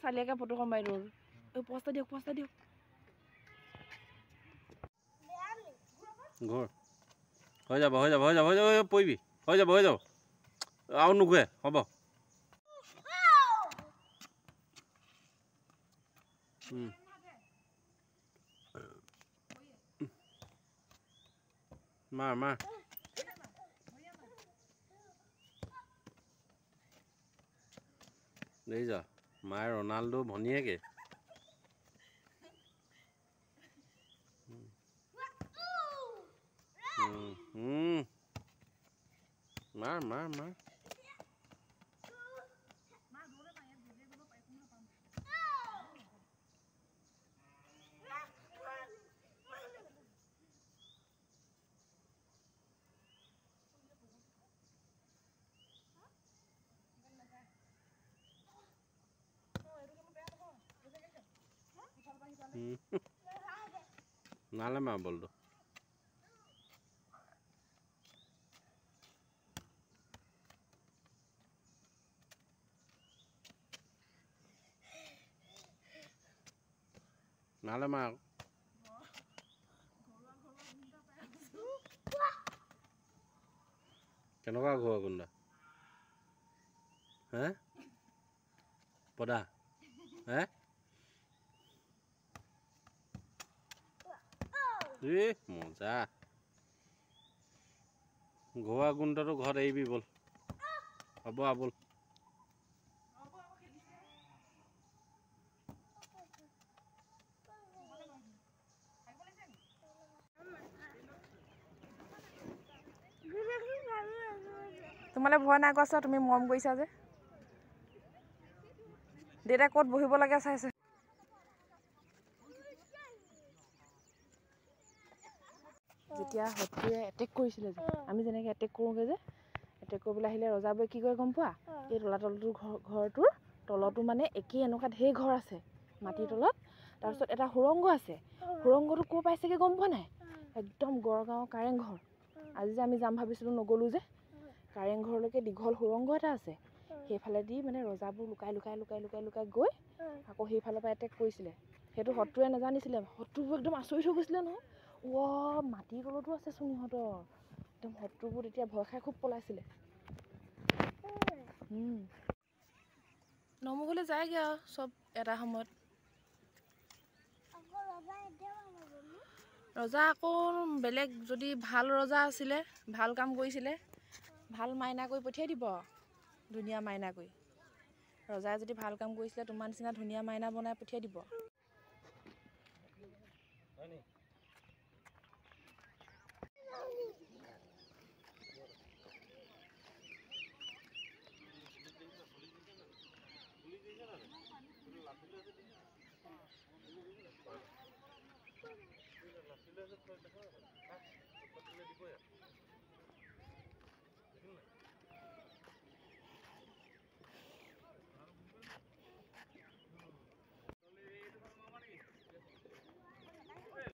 চালিয়াকে ফটোখন মাৰি দিওঁ পস্তা দিয়ক ঘৰ হৈ যাব পৰিবি হৈ যাব আৰু নুঘূৰে হ'ব মাৰ দেখিছ মায়ে ৰনাল্ডো ভনীয়েকে মাৰ নালে মাৰ বলটো নালে মাৰ কেনেকুৱা ঘৰুৱা গুণ্ডা হে পদা হে মজা ঘৰুৱা গুণ্ডাটো ঘৰত এৰিবি বল হ'ব বল তোমালে ভয় নাই কোৱাছা তুমি মৰম কৰিছা যে দেউতা ক'ত বহিব লাগে চাইছে যেতিয়া শত্ৰুৱে এটেক কৰিছিলে যে আমি যেনেকৈ এটেক কৰোঁগৈ যে এটেক কৰিবলৈ আহিলে ৰজাবোৰে কি কৰে গম পোৱা এই তলাতলটোৰ ঘৰটোৰ তলতো মানে একেই এনেকুৱা ঢেৰ ঘৰ আছে মাটিৰ তলত তাৰপিছত এটা সুৰংগ আছে সুৰংগটো ক'ৰ পাইছেগৈ গম পোৱা নাই একদম গড়গাঁৱৰ কাৰেংঘৰ আজি যে আমি যাম ভাবিছিলোঁ নগ'লোঁ যে কাৰেংঘৰলৈকে দীঘল সুৰংগ এটা আছে সেইফালেদি মানে ৰজাবোৰ লুকাই গৈ আকৌ সেইফালৰ পৰা এটেক কৰিছিলে সেইটো শত্ৰুৱে নাজানিছিলে শত্ৰুবোৰ একদম আচৰিত হৈ গৈছিলে নহয় মাটিৰ তলতো আছে চোন সিহঁতৰ একদম শত্ৰুবোৰ তেতিয়া ভয় খাই খুব পলাইছিলে নমগলৈ যায়গৈ আৰু চব এটা সময়ত ৰজা আকৌ বেলেগ যদি ভাল ৰজা আছিলে ভাল কাম কৰিছিলে ভাল মাইনা কৰি পঠিয়াই দিব ধুনীয়া মাইনা কৰি ৰজাই যদি ভাল কাম কৰিছিলে তোমাৰ নিচিনা ধুনীয়া মাইনা বনাই পঠিয়াই দিব